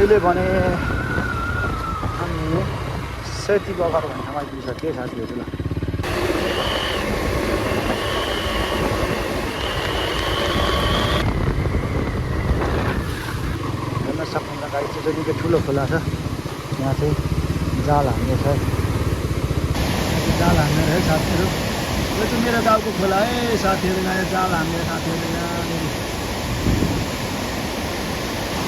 अहिले भने हामी सेती बगर भन्ने ठाउँमा आइपुगिसक्यो साथीहरू। ल हेर्न सक्नुहुन्छ गाडी चाहिँ निकै ठुलो खोला छ। यहाँ चाहिँ जाल हान्ने छ, जाल हान्ने है साथीहरू। यो चाहिँ मेरो गाउँको खोला है साथीहरू। यहाँ जाल हान्ने साथीहरू यहाँनिर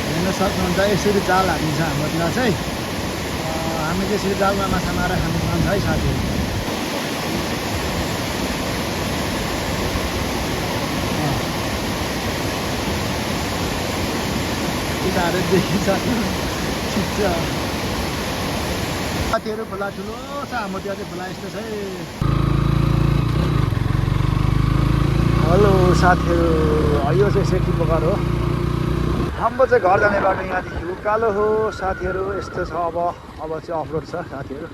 हेर्न सक्नुहुन्छ। यसरी जाल हानिन्छ हाम्रोतिर चाहिँ। हामी चाहिँ यसरी जालमा माछा मारेर खानु मन छ है साथीहरू। उनीहरू देखिन्छ ठिक छ साथीहरू। खोला ठुलो छ हाम्रोतिर चाहिँ खोला यस्तो छ है। हेलो साथीहरू, यो चाहिँ सेती बगर हो। हाम्रो चाहिँ घर जाने बाटो यहाँदेखि उकालो हो साथीहरू। यस्तो छ। अब चाहिँ अफरोड छ साथीहरू।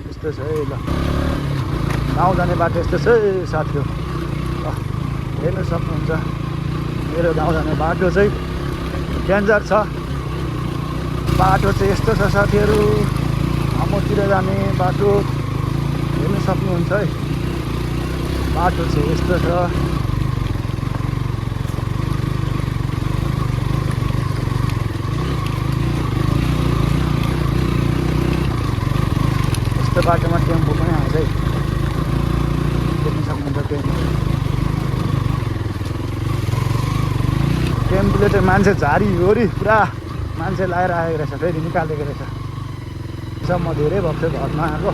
यस्तो छ है। ल गाउँ जाने बाटो यस्तो छ है साथीहरू। हेर्न सक्नुहुन्छ मेरो गाउँ जाने बाटो चाहिँ डेन्जर छ। बाटो चाहिँ यस्तो छ साथीहरू। हाम्रोतिर जाने बाटो हेर्न सक्नुहुन्छ है। बाटो चाहिँ यस्तो छ। यस्तो बाटोमा टेम्पो पनि आउँछ है। देख्न सक्नुहुन्छ टेम्पोले चाहिँ मान्छे झारीहोरी पुरा मान्छे लगाएर आएको रहेछ, फेरि निकालेको रहेछ। म धेरै भएको थियो घरमा आएको।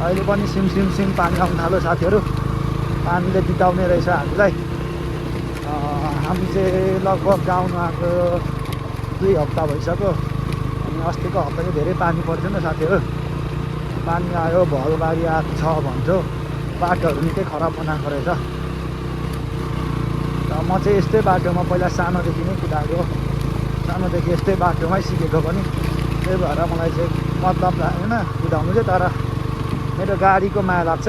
अहिले पनि सिम पानी आउनु थाल्यो साथीहरू। पानीले बिताउने रहेछ हामीलाई। हामी चाहिँ लगभग गाउनु आएको 2 हप्ता भइसक्यो। अनि अस्तिको हप्ता चाहिँ धेरै पानी पर्थ्यो नि साथीहरू। पानी आयो, भलबारी आएको छ भन्थ्यो। बाटोहरू निकै खराब बनाएको रहेछ। म चाहिँ यस्तै बाटोमा पहिला सानोदेखि नै कुदाएको। सानोदेखि यस्तै बाटोमै सिकेको पनि। त्यही भएर मलाई चाहिँ मतलब होइन कुदाउनु चाहिँ। तर मेरो गाडीको माया लाग्छ।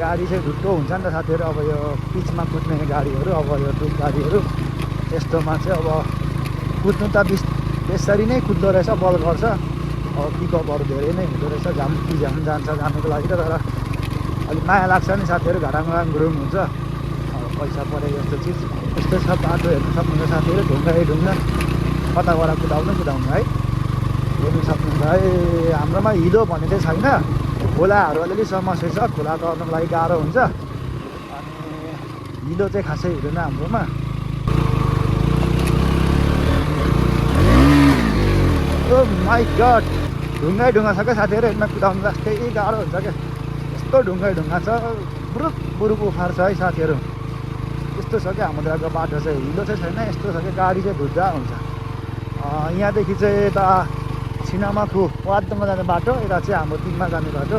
गाडी चाहिँ ढुट्टो हुन्छ नि त साथीहरू। अब यो पिचमा कुद्ने गाडीहरू, अब यो टुक गाडीहरू यस्तोमा चाहिँ अब कुद्नु त बेसरी नै कुद्दो रहेछ, बल गर्छ। अब पिकअपहरू धेरै नै हुँदो रहेछ, झ्याम जान्छ जानुको लागि त। तर अलिक माया लाग्छ नि साथीहरू। घाडामा गुरुङ हुन्छ। पैसा परेको यस्तो चिज यस्तो छ। बाटो हेर्नु सक्नुहुन्छ साथीहरू। ढुङ्गा कता गएर कुदाउनु है। हेर्नु सक्नुहुन्छ है। हाम्रोमा हिलो भन्ने चाहिँ छैन। खोलाहरू अलिअलि समस्या छ। खोला तर्नुको लागि गाह्रो हुन्छ। अनि हिलो चाहिँ खासै हुँदैन हाम्रोमा। ओ माई गड, ढुङ्गा छ क्या साथीहरू। यसमा कुदाउनु जस्तै गाह्रो हुन्छ क्या। यस्तो ढुङ्गा छ। बुरुक उफार्छ है साथीहरू। यस्तो छ क्या हाम्रोतिरको बाटो चाहिँ। हिलो चाहिँ छैन। यस्तो छ क्या गाडी चाहिँ धुद्धा हुन्छ। यहाँदेखि चाहिँ यता छिनामाखु वादमा जाने बाटो, यता चाहिँ हाम्रो टिममा जाने बाटो।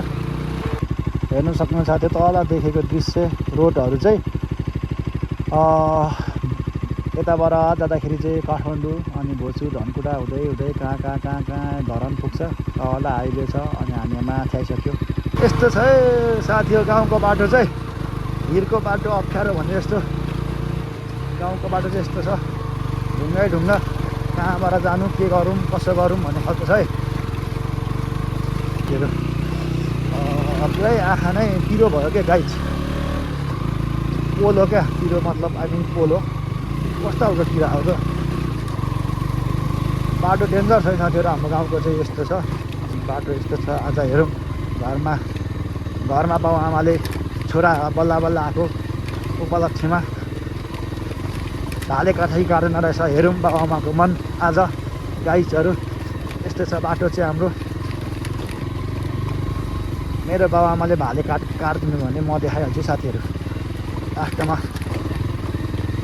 हेर्नु सक्नु साथी तल देखेको दृश्य रोडहरू चाहिँ यताबाट जाँदाखेरि चाहिँ काठमाडौँ अनि भोजु धनकुटा हुँदै कहाँ धरान पुग्छ। तल हाइवे छ अनि हामी माथि आइसक्यो। यस्तो छ है साथीहरू गाउँको बाटो चाहिँ। हिरको बाटो अप्ठ्यारो भने जस्तो गाउँको बाटो चाहिँ यस्तो छ। ढुङ्गा कहाँबाट जानु, के गरौँ, कसो गरौँ भन्ने खालको छ है। के अरे पुरै आँखा नै पिरो भयो क्या गाइज। पोलो क्या पिरो, मतलब आई मिन पोलो। कस्तो खालको किरा हो त। बाटो डेन्जर छ साथीहरू। हाम्रो गाउँको चाहिँ यस्तो छ बाटो। यस्तो छ। आज हेरौँ घरमा बाउ आमाले छोरा बल्ल आएको उपलक्ष्यमा भाले काठै काट्दैन रहेछ। हेरौँ बाउ आमाको मन आज गाइजहरू। यस्तो छ बाटो चाहिँ हाम्रो। मेरो बाउ आमाले भाले काट्दिनु भने म देखाइहाल्छु साथीहरू। लास्टमा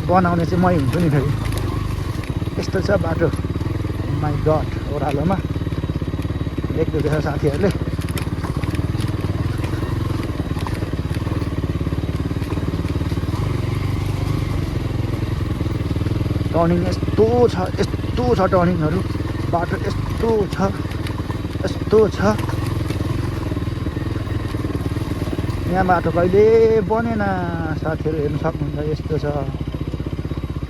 बनाउने चाहिँ मै हुन्छु नि फेरि। यस्तो छ बाटो। माई गड, ओह्रालोमा देख्दैछ साथीहरूले। टर्निङ यस्तो छ टर्निङहरू। बाटो यस्तो छ। यहाँ बाटो कहिले बनेन साथीहरू। हेर्नु सक्नुहुन्छ यस्तो छ।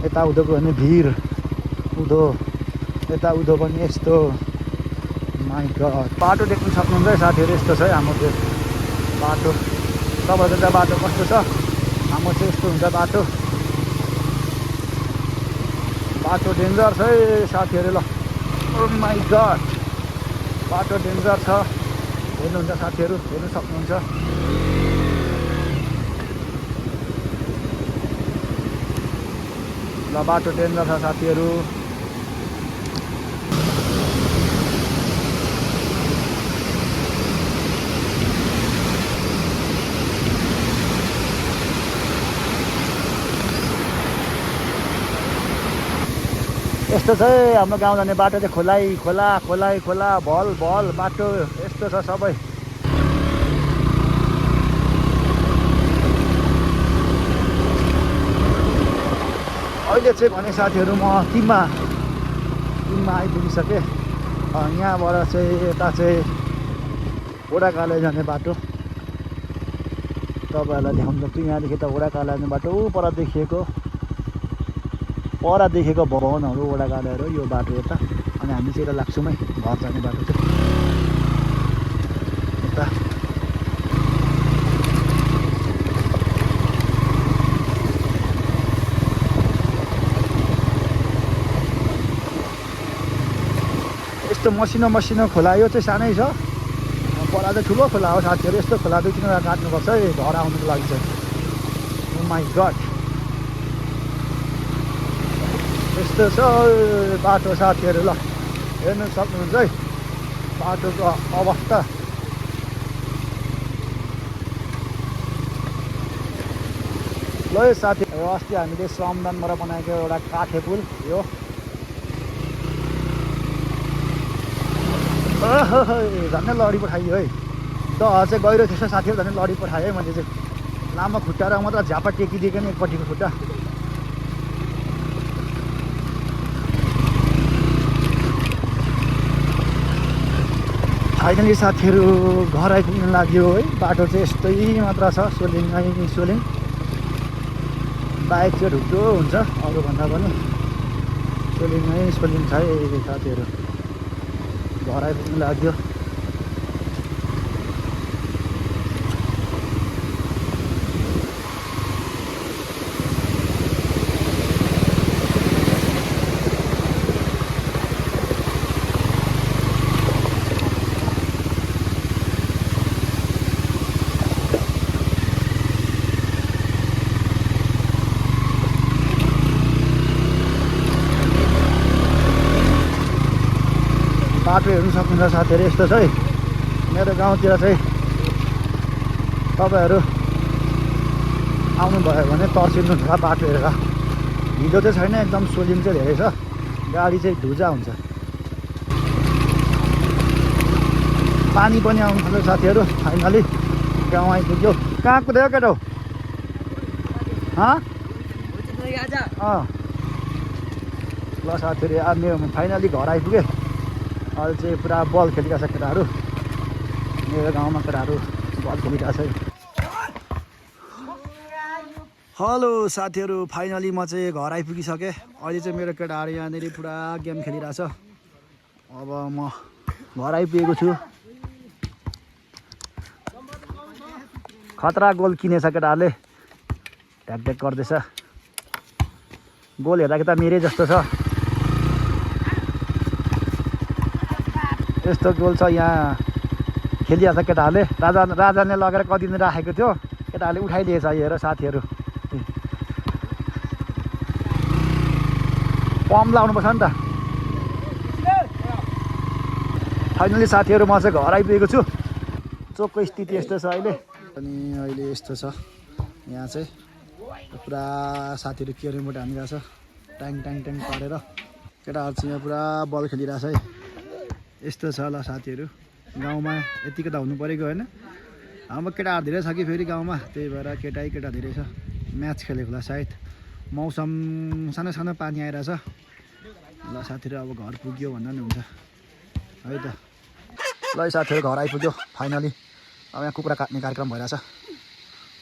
यता उधोको भने भिर उँधो यता उँधो पनि यस्तो माइ गड बाटो देख्न सक्नुहुन्छ है साथीहरू यस्तो छ है हाम्रो त्यो बाटो तपाईँहरूको चाहिँ बाटो कस्तो छ हाम्रो चाहिँ यस्तो हुन्छ बाटो बाटो डेन्जर छ है साथीहरू ल ओ माइ गड बाटो डेन्जर छ हेर्नुहुन्छ साथीहरू हेर्नु सक्नुहुन्छ ल बाटो डेन्जर छ साथीहरू यस्तो छ है हाम्रो गाउँ जाने बाटो चाहिँ खोलाइ खोला खोलाइ खोला भल भल बाटो यस्तो छ सबै अहिले चाहिँ भने साथीहरू म टिममा आइपुगिसकेँ यहाँबाट चाहिँ यता चाहिँ ओडाकाले जाने बाटो तपाईँहरूलाई देखाउनु सक्छु यहाँदेखि त ओडाकाले जाने बाटो पर देखेको भवनहरू ओडाकालेहरू यो बाटो यता अनि हामी चाहिँ यता लाग्छौँ है घर जाने बाटो चाहिँ यता यस्तो मसिनो खोला यो चाहिँ सानै छ पर चाहिँ ठुलो खोला हो साथीहरू यस्तो खोला 2-3 वटा काट्नुपर्छ है घर आउनुको लागि चाहिँ ओ माइ गड यस्तो छ बाटो साथीहरू ल हेर्नु सक्नुहुन्छ है बाटोको अवस्था ल साथी अस्ति हामीले श्रमदानबाट बनाएको एउटा काठे पुल यो झन्डै लडी पठाइयो है त चाहिँ गहिरो थिएछ साथीहरू झन्डै लडी पठाएँ है मैले चाहिँ लामो खुट्टा र मात्र झापा टेकिदिएको नि एकपट्टिको खुट्टा फाइनली साथीहरू घर आइपुग्न लाग्यो है बाटो चाहिँ यस्तै मात्र छ सोलिङ बाइक चाहिँ ढुक्रो हुन्छ अरूभन्दा पनि सोलिङ छ है साथीहरू घर आइपुग्नु लाग्यो बाटो हेर्नु सक्नुहुन्छ साथीहरू यस्तो छ है मेरो गाउँतिर चाहिँ तपाईँहरू आउनुभयो भने तर्सिनु होला बाटो हेरेर हिँडो चाहिँ छैन एकदम सोलिङ चाहिँ धेरै छ गाडी चाहिँ धुजा हुन्छ पानी पनि आउनु थाल्यो साथीहरू फाइनली गाउँ आइपुग्यो कहाँ कुद्यो केटो ल साथीहरू अब फाइनली घर आइपुगेँ अहिले चाहिँ पुरा बल खेलिरहेको छ केटाहरू मेरो गाउँमा केटाहरू बल खेलिरहेको छ हेलो साथीहरू फाइनली म चाहिँ घर आइपुगिसकेँ अहिले चाहिँ मेरो केटाहरू यहाँनिर पुरा गेम खेलिरहेछ अब म घर आइपुगेको छु खतरा गोल किनेछ केटाहरूले ढ्याक गर्दैछ गोल हेर्दाखेरि त मेरै जस्तो छ यस्तो गोल छ यहाँ खेलिरहेछ केटाहरूले राजाले लगेर कति दिन राखेको थियो केटाहरूले उठाइदिएछ हेर साथीहरू पम्प लाउनुपर्छ नि त फाइनली साथीहरू म चाहिँ घर आइपुगेको छु चोकको स्थिति यस्तो छ अहिले अनि अहिले यस्तो छ यहाँ चाहिँ पुरा साथीहरू केयरिङबाट हानिरहेछ ट्याङ पारेर केटाहरू चाहिँ यहाँ पुरा बल खेलिरहेछ है यस्तो छ ल साथीहरू गाउँमा यतिको त हुनु परेको होइन हाम्रो केटाहरू धेरै छ कि फेरि गाउँमा त्यही भएर केटा धेरै छ म्याच खेलेको होला सायद मौसम सानो पानी आइरहेछ ल साथीहरू अब घर पुग्यो भन्दा नि हुन्छ है त ल साथीहरू घर आइपुग्यो फाइनली अब यहाँ कुखुरा काट्ने कार्यक्रम भइरहेछ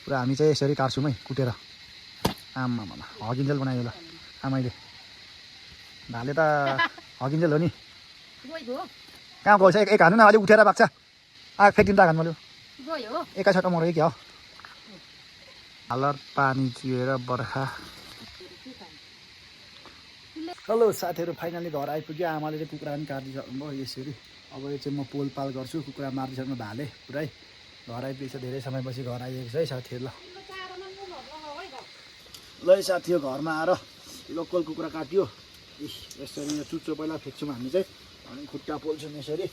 पुरा हामी चाहिँ यसरी काट्छौँ है कुटेर आमामा हगिन्जेल बनायो ल आमाले भाले त हगिन्जेल हो नि गयो कहाँ गएछ एक हान्नु न अलिक उठेर बाग्छ फ्याँकिदिनु त हान्नु मैले गयो एकैचोटि मऱ्यो क्या हो हालत पानी चुहेर बर्खा हेलो साथीहरू फाइनली घर आइपुग्यो आमाले चाहिँ कुखुरा पनि काटिदिइसक्नु भयो यसरी अब यो चाहिँ म पोलपाल गर्छु कुखुरा मारिदिइसक्नु भाले पुरै घर आइपुगेछ धेरै समयपछि घर आइएको छ है साथीहरू ल है साथी घरमा आएर लोकल कुखुरा काट्यो यसरी यो चुच्चो पहिला फ्याँक्छौँ हामी चाहिँ अनि खुट्टा पोल्छौँ यसरी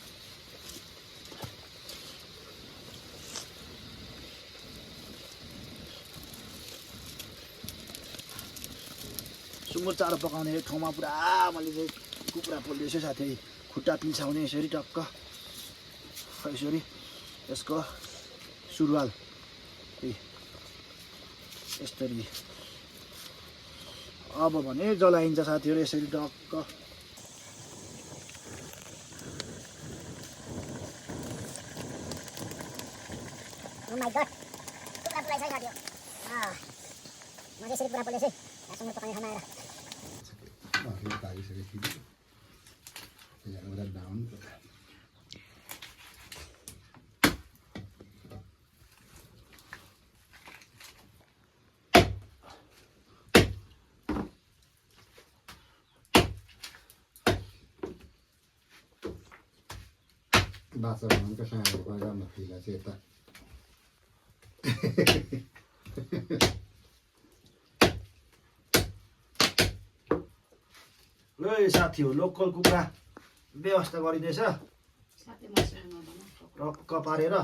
सुँगुर चारो पकाउने ठाउँमा पुरा मैले चाहिँ कुखुरा पोल्दैछु साथी खुट्टा पिल्छाउने यसरी टक्क यसरी यसको सुरुवाल यसरी अब भने जलाइन्छ साथीहरू यसरी टक्क Bahasa orang ke sana pada mati lah cerita. ल साथी हो लोकल कुखुरा व्यवस्था गरिँदैछ टक्क पारेर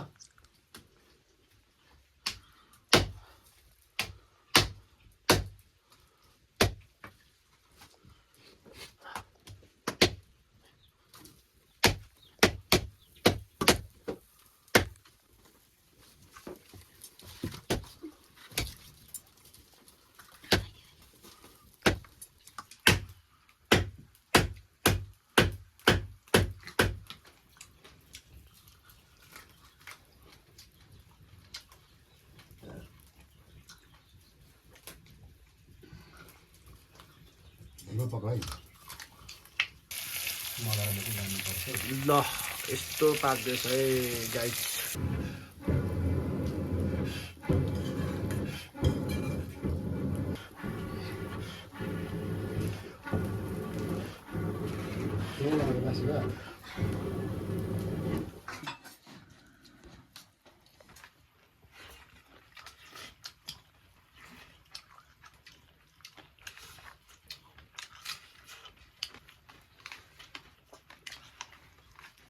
Lu pakai. ल यस्तो पाक्दैछ है guys Ini lah masih lah.